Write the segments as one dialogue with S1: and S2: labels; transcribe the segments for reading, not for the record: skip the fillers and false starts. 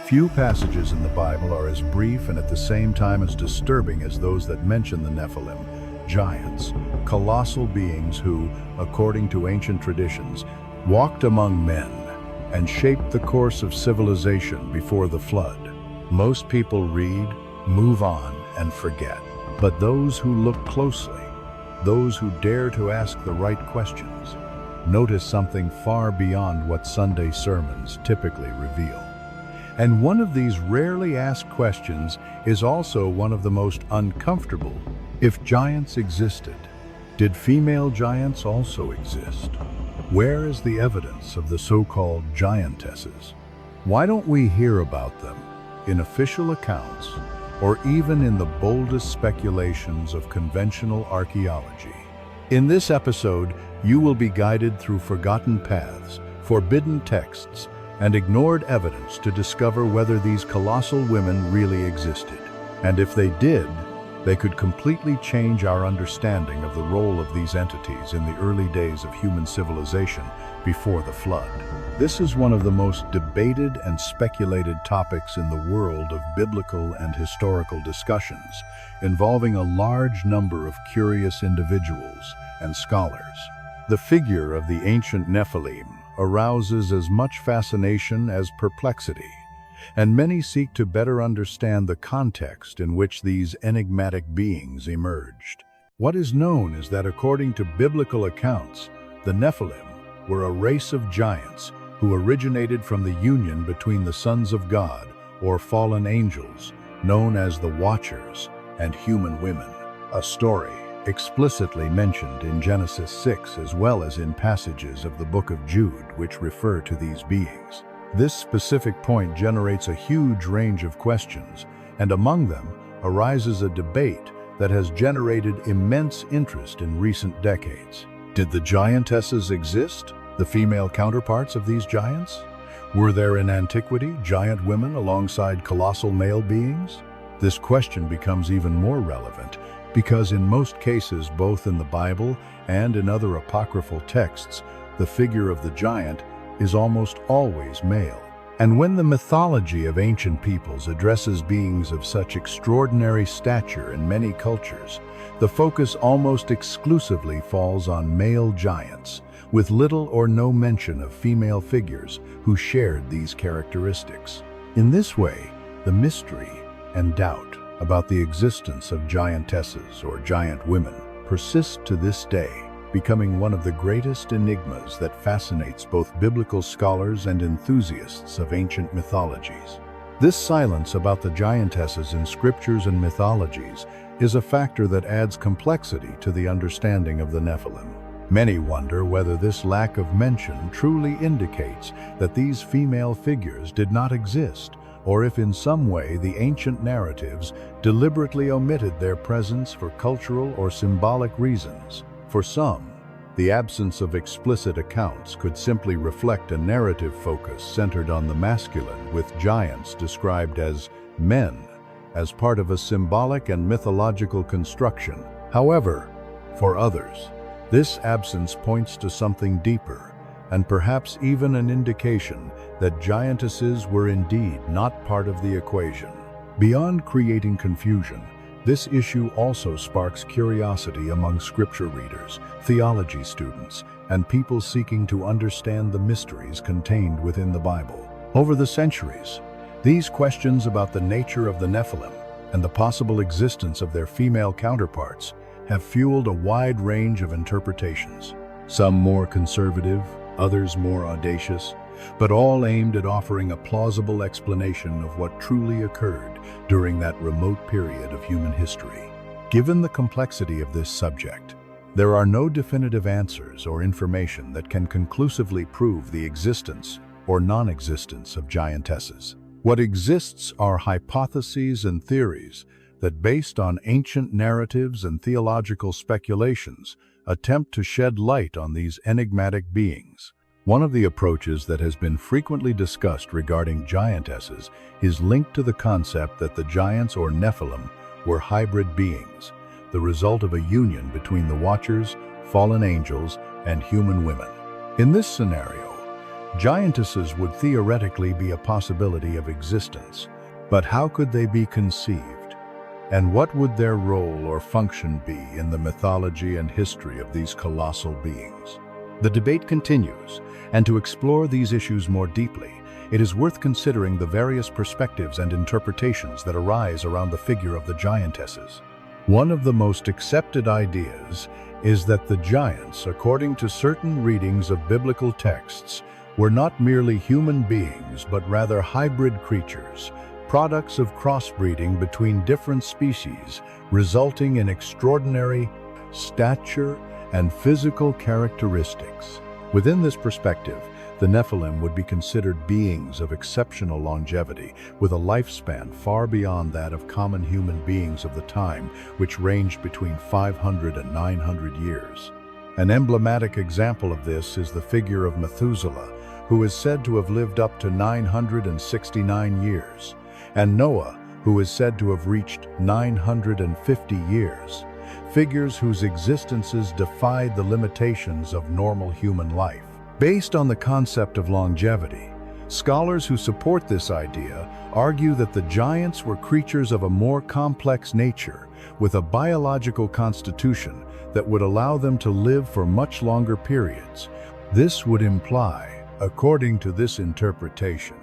S1: Few passages in the Bible are as brief and at the same time as disturbing as those that mention the Nephilim, giants, colossal beings who, according to ancient traditions, walked among men and shaped the course of civilization before the flood. Most people read, move on, and forget. But those who look closely, those who dare to ask the right questions, notice something far beyond what Sunday sermons typically reveal. And one of these rarely asked questions is also one of the most uncomfortable. If giants existed, did female giants also exist? Where is the evidence of the so-called giantesses? Why don't we hear about them in official accounts or even in the boldest speculations of conventional archaeology? In this episode, you will be guided through forgotten paths, forbidden texts, and ignored evidence to discover whether these colossal women really existed. And if they did, they could completely change our understanding of the role of these entities in the early days of human civilization before the flood. This is one of the most debated and speculated topics in the world of biblical and historical discussions, involving a large number of curious individuals and scholars. The figure of the ancient Nephilim arouses as much fascination as perplexity, and many seek to better understand the context in which these enigmatic beings emerged. What is known is that according to biblical accounts, the Nephilim were a race of giants who originated from the union between the sons of God, or fallen angels, known as the Watchers, and human women, a story explicitly mentioned in Genesis 6 as well as in passages of the book of Jude which refer to these beings. This specific point generates a huge range of questions, and among them arises a debate that has generated immense interest in recent decades. Did the giantesses exist, the female counterparts of these giants? Were there in antiquity giant women alongside colossal male beings? This question becomes even more relevant because in most cases, both in the Bible and in other apocryphal texts, the figure of the giant is almost always male. And when the mythology of ancient peoples addresses beings of such extraordinary stature in many cultures, the focus almost exclusively falls on male giants, with little or no mention of female figures who shared these characteristics. In this way, the mystery and doubt about the existence of giantesses or giant women persists to this day, becoming one of the greatest enigmas that fascinates both biblical scholars and enthusiasts of ancient mythologies. This silence about the giantesses in scriptures and mythologies is a factor that adds complexity to the understanding of the Nephilim. Many wonder whether this lack of mention truly indicates that these female figures did not exist, or if in some way the ancient narratives deliberately omitted their presence for cultural or symbolic reasons. For some, the absence of explicit accounts could simply reflect a narrative focus centered on the masculine, with giants described as men, as part of a symbolic and mythological construction. However, for others, this absence points to something deeper, and perhaps even an indication that giantesses were indeed not part of the equation. Beyond creating confusion, this issue also sparks curiosity among scripture readers, theology students, and people seeking to understand the mysteries contained within the Bible. Over the centuries, these questions about the nature of the Nephilim and the possible existence of their female counterparts have fueled a wide range of interpretations, some more conservative, others more audacious, but all aimed at offering a plausible explanation of what truly occurred during that remote period of human history. Given the complexity of this subject, there are no definitive answers or information that can conclusively prove the existence or non-existence of giantesses. What exists are hypotheses and theories that, based on ancient narratives and theological speculations, attempt to shed light on these enigmatic beings. One of the approaches that has been frequently discussed regarding giantesses is linked to the concept that the giants or Nephilim were hybrid beings, the result of a union between the Watchers, fallen angels, and human women. In this scenario, Giantesses would theoretically be a possibility of existence, but how could they be conceived? And what would their role or function be in the mythology and history of these colossal beings? The debate continues, and to explore these issues more deeply, it is worth considering the various perspectives and interpretations that arise around the figure of the giantesses. One of the most accepted ideas is that the giants, according to certain readings of biblical texts, were not merely human beings but rather hybrid creatures, products of crossbreeding between different species, resulting in extraordinary stature and physical characteristics. Within this perspective, the Nephilim would be considered beings of exceptional longevity, with a lifespan far beyond that of common human beings of the time, which ranged between 500 and 900 years. An emblematic example of this is the figure of Methuselah, who is said to have lived up to 969 years, and Noah, who is said to have reached 950 years, figures whose existences defied the limitations of normal human life. Based on the concept of longevity, scholars who support this idea argue that the giants were creatures of a more complex nature, with a biological constitution that would allow them to live for much longer periods. This would imply, according to this interpretation,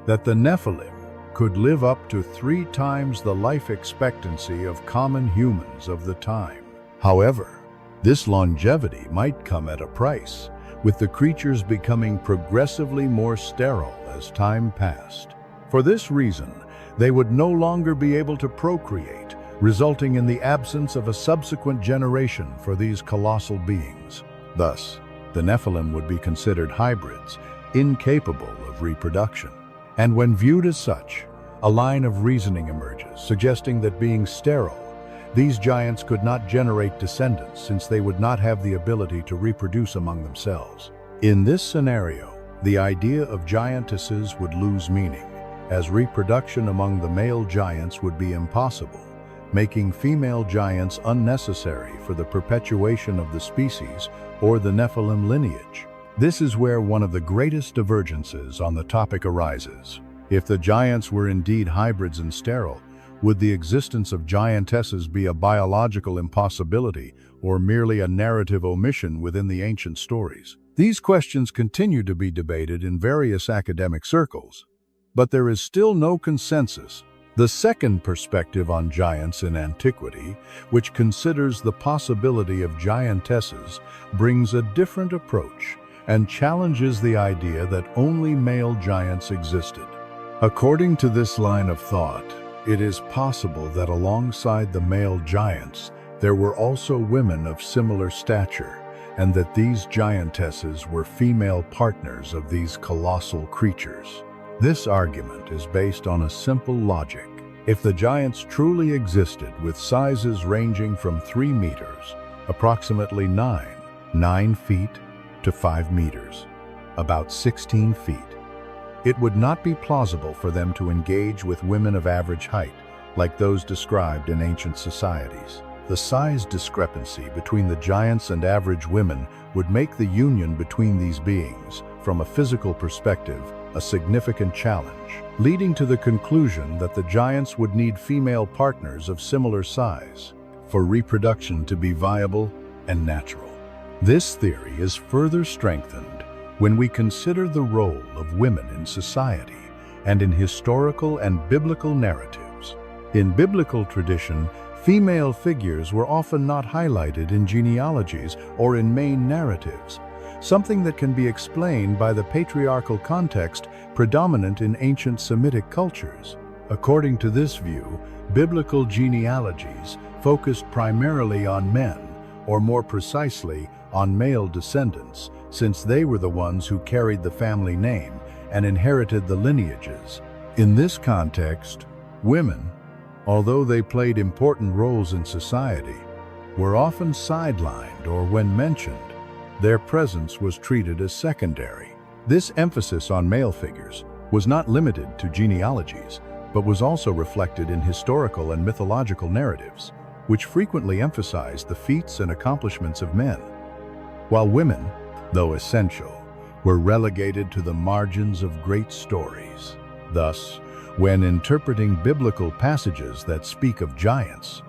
S1: that the Nephilim could live up to 3 times the life expectancy of common humans of the time. However, this longevity might come at a price, with the creatures becoming progressively more sterile as time passed. For this reason, they would no longer be able to procreate, resulting in the absence of a subsequent generation for these colossal beings. Thus, the Nephilim would be considered hybrids, incapable of reproduction. And when viewed as such, a line of reasoning emerges, suggesting that being sterile, these giants could not generate descendants since they would not have the ability to reproduce among themselves. In this scenario, the idea of giantesses would lose meaning, as reproduction among the male giants would be impossible, making female giants unnecessary for the perpetuation of the species or the Nephilim lineage. This is where one of the greatest divergences on the topic arises. If the giants were indeed hybrids and sterile, would the existence of giantesses be a biological impossibility or merely a narrative omission within the ancient stories? These questions continue to be debated in various academic circles, but there is still no consensus. The second perspective on giants in antiquity, which considers the possibility of giantesses, brings a different approach and challenges the idea that only male giants existed. According to this line of thought, it is possible that alongside the male giants, there were also women of similar stature, and that these giantesses were female partners of these colossal creatures. This argument is based on a simple logic. If the giants truly existed with sizes ranging from 3 meters, approximately 9 feet, to 5 meters, about 16 feet, it would not be plausible for them to engage with women of average height, like those described in ancient societies. The size discrepancy between the giants and average women would make the union between these beings, from a physical perspective, a significant challenge, leading to the conclusion that the giants would need female partners of similar size for reproduction to be viable and natural. This theory is further strengthened when we consider the role of women in society and in historical and biblical narratives. In biblical tradition, female figures were often not highlighted in genealogies or in main narratives, something that can be explained by the patriarchal context predominant in ancient Semitic cultures. According to this view, biblical genealogies focused primarily on men, or more precisely, on male descendants, since they were the ones who carried the family name and inherited the lineages. In this context, women, although they played important roles in society, were often sidelined, or when mentioned, their presence was treated as secondary. This emphasis on male figures was not limited to genealogies, but was also reflected in historical and mythological narratives, which frequently emphasized the feats and accomplishments of men. While women, though essential, were relegated to the margins of great stories. Thus, when interpreting biblical passages that speak of giants,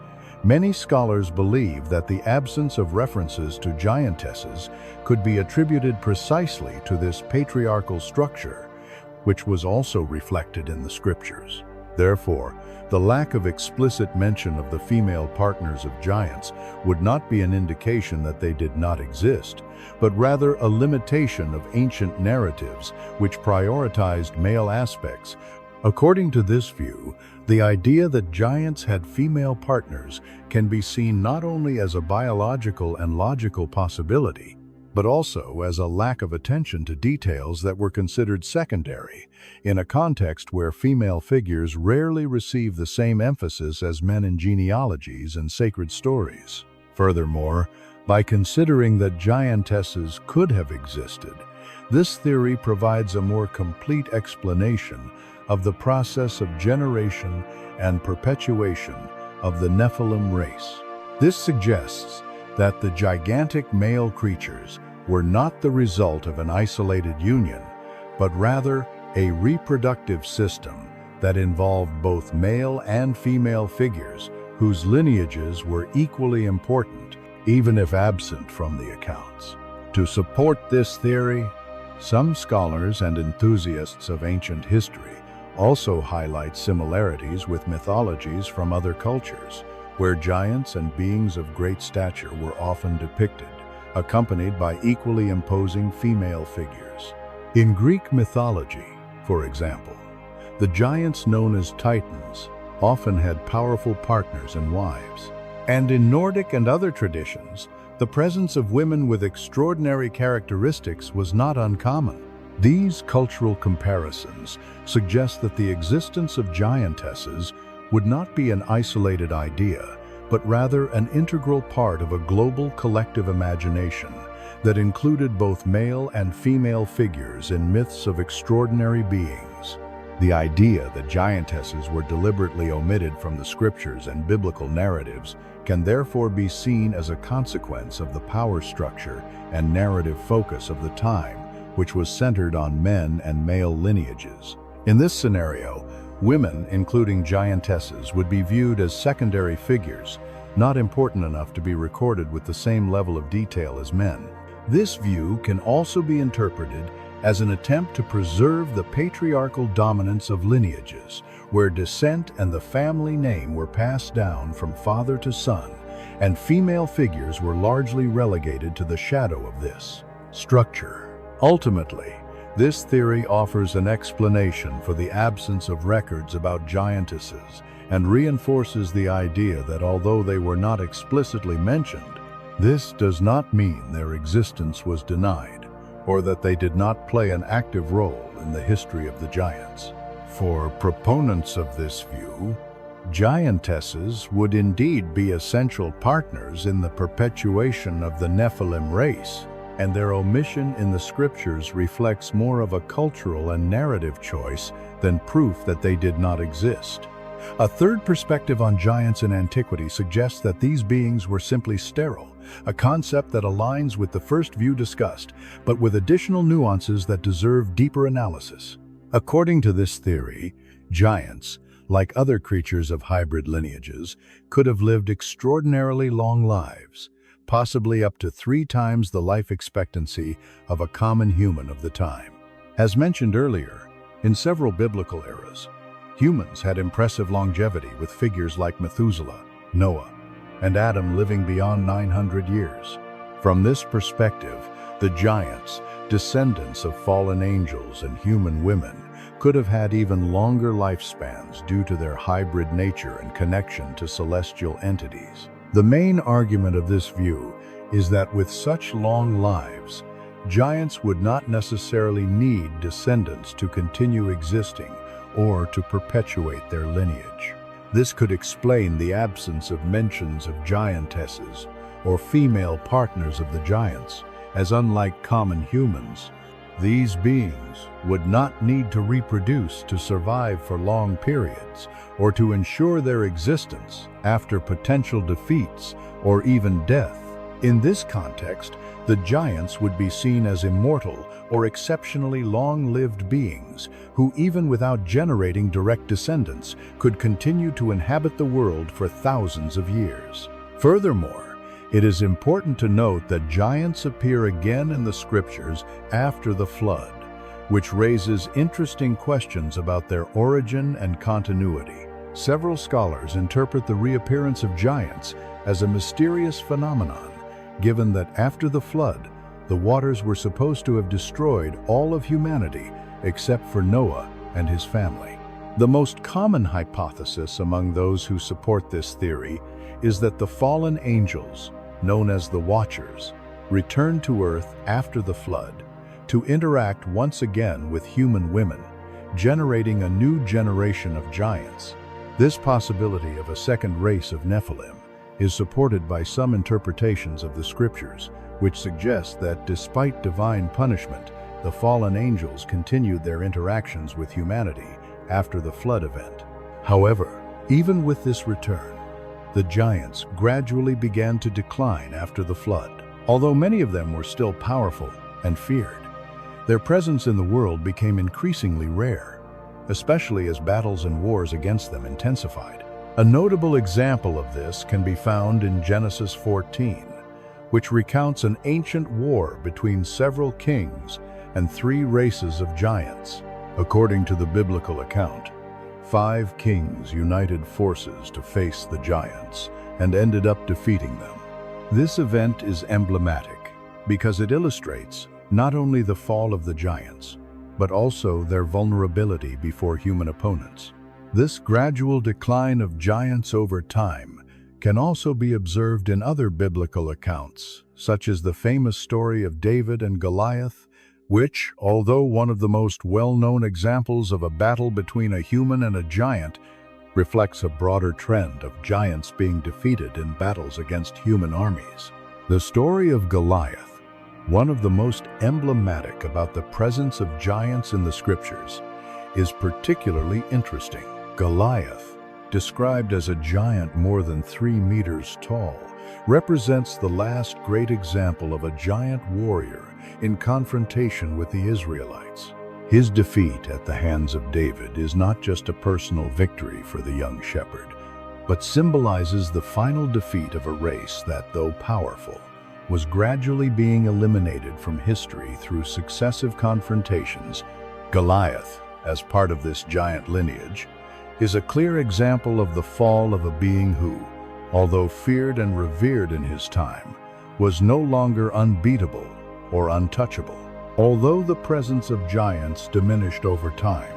S1: many scholars believe that the absence of references to giantesses could be attributed precisely to this patriarchal structure, which was also reflected in the scriptures. Therefore, the lack of explicit mention of the female partners of giants would not be an indication that they did not exist, but rather a limitation of ancient narratives which prioritized male aspects. According to this view, the idea that giants had female partners can be seen not only as a biological and logical possibility, but also as a lack of attention to details that were considered secondary, in a context where female figures rarely receive the same emphasis as men in genealogies and sacred stories. Furthermore, by considering that giantesses could have existed, this theory provides a more complete explanation of the process of generation and perpetuation of the Nephilim race. This suggests that the gigantic male creatures were not the result of an isolated union, but rather a reproductive system that involved both male and female figures whose lineages were equally important, even if absent from the accounts. To support this theory, some scholars and enthusiasts of ancient history also highlight similarities with mythologies from other cultures, where giants and beings of great stature were often depicted, accompanied by equally imposing female figures. In Greek mythology, for example, the giants known as Titans often had powerful partners and wives. And in Nordic and other traditions, the presence of women with extraordinary characteristics was not uncommon. These cultural comparisons suggest that the existence of giantesses would not be an isolated idea, but rather an integral part of a global collective imagination that included both male and female figures in myths of extraordinary beings. The idea that giantesses were deliberately omitted from the scriptures and biblical narratives can therefore be seen as a consequence of the power structure and narrative focus of the time, which was centered on men and male lineages. In this scenario, women, including giantesses, would be viewed as secondary figures, not important enough to be recorded with the same level of detail as men. This view can also be interpreted as an attempt to preserve the patriarchal dominance of lineages, where descent and the family name were passed down from father to son, and female figures were largely relegated to the shadow of this structure. Ultimately, this theory offers an explanation for the absence of records about giantesses and reinforces the idea that although they were not explicitly mentioned, this does not mean their existence was denied or that they did not play an active role in the history of the giants. For proponents of this view, giantesses would indeed be essential partners in the perpetuation of the Nephilim race, and their omission in the scriptures reflects more of a cultural and narrative choice than proof that they did not exist. A third perspective on giants in antiquity suggests that these beings were simply sterile, a concept that aligns with the first view discussed, but with additional nuances that deserve deeper analysis. According to this theory, giants, like other creatures of hybrid lineages, could have lived extraordinarily long lives, possibly up to 3 times the life expectancy of a common human of the time. As mentioned earlier, in several biblical eras, humans had impressive longevity, with figures like Methuselah, Noah, and Adam living beyond 900 years. From this perspective, the giants, descendants of fallen angels and human women, could have had even longer lifespans due to their hybrid nature and connection to celestial entities. The main argument of this view is that with such long lives, giants would not necessarily need descendants to continue existing or to perpetuate their lineage. This could explain the absence of mentions of giantesses or female partners of the giants, as unlike common humans, these beings would not need to reproduce to survive for long periods or to ensure their existence after potential defeats or even death. In this context, the giants would be seen as immortal or exceptionally long-lived beings who, even without generating direct descendants, could continue to inhabit the world for thousands of years. Furthermore, it is important to note that giants appear again in the scriptures after the flood, which raises interesting questions about their origin and continuity. Several scholars interpret the reappearance of giants as a mysterious phenomenon, given that after the flood, the waters were supposed to have destroyed all of humanity except for Noah and his family. The most common hypothesis among those who support this theory is that the fallen angels, known as the Watchers, returned to Earth after the flood to interact once again with human women, generating a new generation of giants. This possibility of a second race of Nephilim is supported by some interpretations of the scriptures, which suggest that despite divine punishment, the fallen angels continued their interactions with humanity after the flood event. However, even with this return, the giants gradually began to decline after the flood. Although many of them were still powerful and feared, their presence in the world became increasingly rare, especially as battles and wars against them intensified. A notable example of this can be found in Genesis 14, which recounts an ancient war between several kings and 3 races of giants. According to the biblical account, 5 kings united forces to face the giants and ended up defeating them. This event is emblematic because it illustrates not only the fall of the giants, but also their vulnerability before human opponents. This gradual decline of giants over time can also be observed in other biblical accounts, such as the famous story of David and Goliath, which, although one of the most well-known examples of a battle between a human and a giant, reflects a broader trend of giants being defeated in battles against human armies. The story of Goliath, one of the most emblematic about the presence of giants in the scriptures, is particularly interesting. Goliath, described as a giant more than 3 meters tall, represents the last great example of a giant warrior in confrontation with the Israelites. His defeat at the hands of David is not just a personal victory for the young shepherd, but symbolizes the final defeat of a race that, though powerful, was gradually being eliminated from history through successive confrontations. Goliath, as part of this giant lineage, is a clear example of the fall of a being who, although feared and revered in his time, was no longer unbeatable or untouchable. Although the presence of giants diminished over time,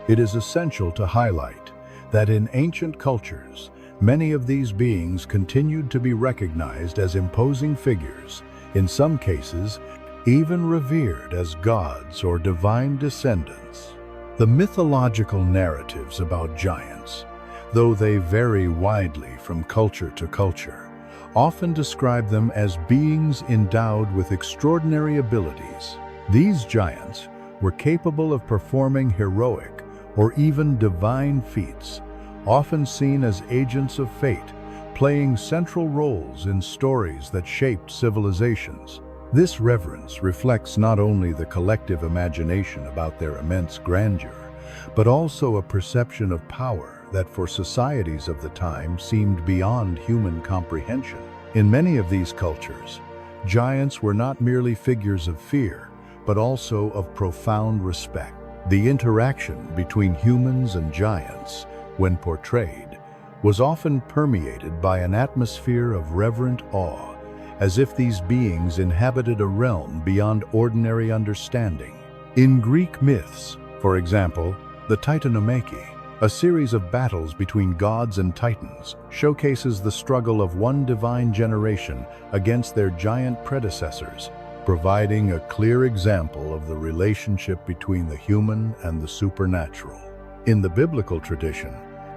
S1: it is essential to highlight that in ancient cultures, many of these beings continued to be recognized as imposing figures, in some cases even revered as gods or divine descendants. The mythological narratives about giants, though they vary widely from culture to culture, often describe them as beings endowed with extraordinary abilities. These giants were capable of performing heroic or even divine feats, often seen as agents of fate, playing central roles in stories that shaped civilizations. This reverence reflects not only the collective imagination about their immense grandeur, but also a perception of power that for societies of the time seemed beyond human comprehension. In many of these cultures, giants were not merely figures of fear, but also of profound respect. The interaction between humans and giants, when portrayed, was often permeated by an atmosphere of reverent awe, as if these beings inhabited a realm beyond ordinary understanding. In Greek myths, for example, the Titanomachy, a series of battles between gods and titans, showcases the struggle of one divine generation against their giant predecessors, providing a clear example of the relationship between the human and the supernatural. In the biblical tradition,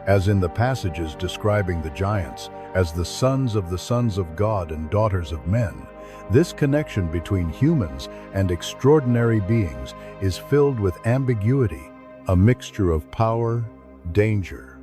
S1: as in the passages describing the giants as the sons of God and daughters of men, this connection between humans and extraordinary beings is filled with ambiguity, a mixture of power, danger,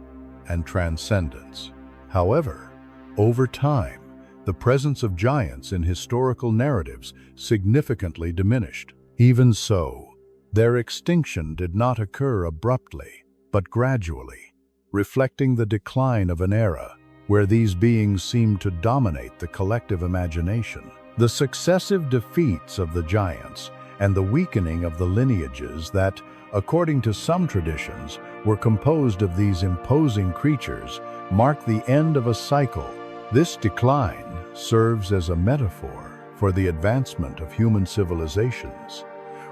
S1: and transcendence. However, over time, the presence of giants in historical narratives significantly diminished. Even so, their extinction did not occur abruptly, but gradually, reflecting the decline of an era where these beings seemed to dominate the collective imagination. The successive defeats of the giants and the weakening of the lineages that, according to some traditions, were composed of these imposing creatures mark the end of a cycle. This decline serves as a metaphor for the advancement of human civilizations,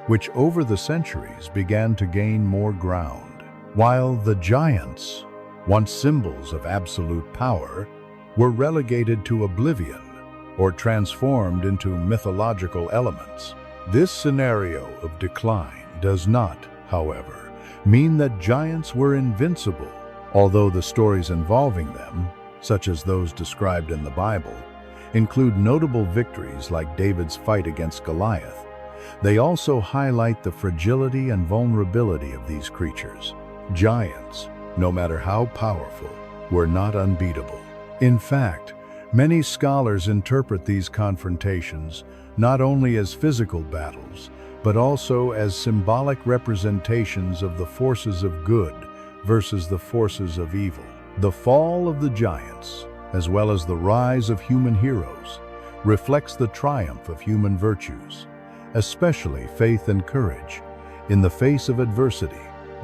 S1: which over the centuries began to gain more ground. While the giants, once symbols of absolute power, were relegated to oblivion or transformed into mythological elements. This scenario of decline does not, however, mean that giants were invincible. Although the stories involving them, such as those described in the Bible, include notable victories like David's fight against Goliath, they also highlight the fragility and vulnerability of these creatures. Giants, no matter how powerful, were not unbeatable. In fact, many scholars interpret these confrontations not only as physical battles, but also as symbolic representations of the forces of good versus the forces of evil. The fall of the giants, as well as the rise of human heroes, reflects the triumph of human virtues, especially faith and courage, in the face of adversity.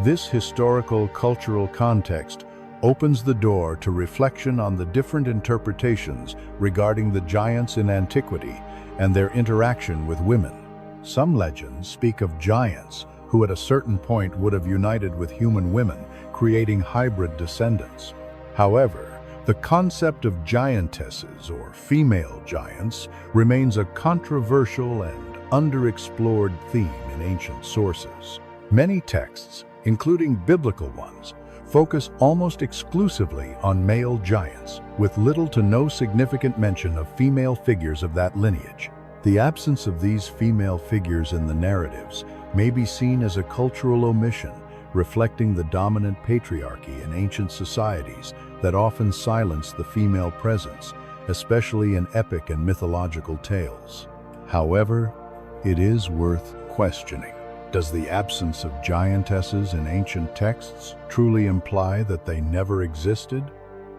S1: This historical cultural context opens the door to reflection on the different interpretations regarding the giants in antiquity and their interaction with women. Some legends speak of giants who at a certain point would have united with human women, creating hybrid descendants. However, the concept of giantesses or female giants remains a controversial and underexplored theme in ancient sources. Many texts, including biblical ones, focus almost exclusively on male giants, with little to no significant mention of female figures of that lineage. The absence of these female figures in the narratives may be seen as a cultural omission, reflecting the dominant patriarchy in ancient societies that often silence the female presence, especially in epic and mythological tales. However, it is worth questioning. Does the absence of giantesses in ancient texts truly imply that they never existed?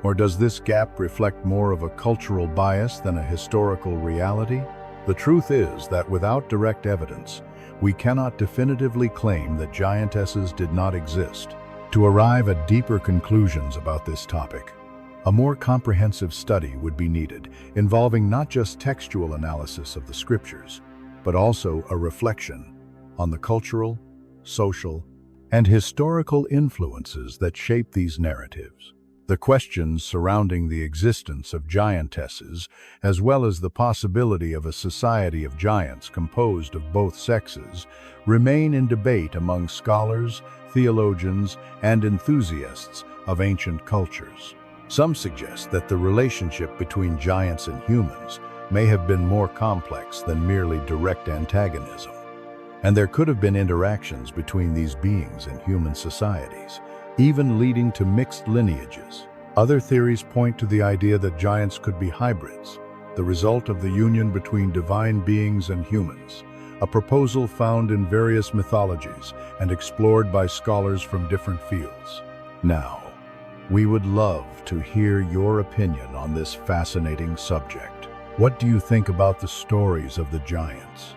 S1: Or does this gap reflect more of a cultural bias than a historical reality? The truth is that without direct evidence, we cannot definitively claim that giantesses did not exist. To arrive at deeper conclusions about this topic, a more comprehensive study would be needed, involving not just textual analysis of the scriptures, but also a reflection on the cultural, social, and historical influences that shape these narratives. The questions surrounding the existence of giantesses, as well as the possibility of a society of giants composed of both sexes, remain in debate among scholars, theologians, and enthusiasts of ancient cultures. Some suggest that the relationship between giants and humans may have been more complex than merely direct antagonism, and there could have been interactions between these beings in human societies, even leading to mixed lineages. Other theories point to the idea that giants could be hybrids, the result of the union between divine beings and humans, a proposal found in various mythologies and explored by scholars from different fields. Now, we would love to hear your opinion on this fascinating subject. What do you think about the stories of the giants?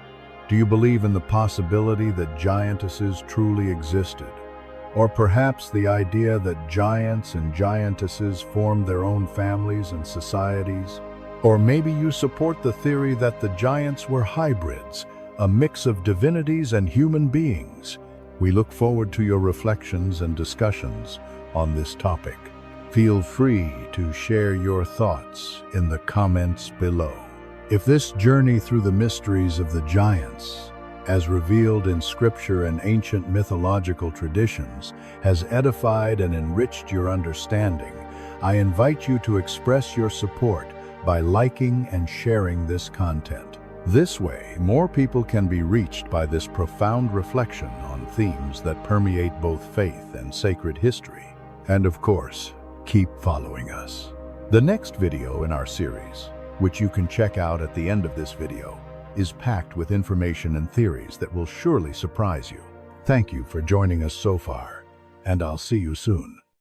S1: Do you believe in the possibility that giantesses truly existed? Or perhaps the idea that giants and giantesses formed their own families and societies? Or maybe you support the theory that the giants were hybrids, a mix of divinities and human beings. We look forward to your reflections and discussions on this topic. Feel free to share your thoughts in the comments below. If this journey through the mysteries of the giants, as revealed in scripture and ancient mythological traditions, has edified and enriched your understanding, I invite you to express your support by liking and sharing this content. This way, more people can be reached by this profound reflection on themes that permeate both faith and sacred history. And of course, keep following us. The next video in our series, which you can check out at the end of this video, is packed with information and theories that will surely surprise you. Thank you for joining us so far, and I'll see you soon.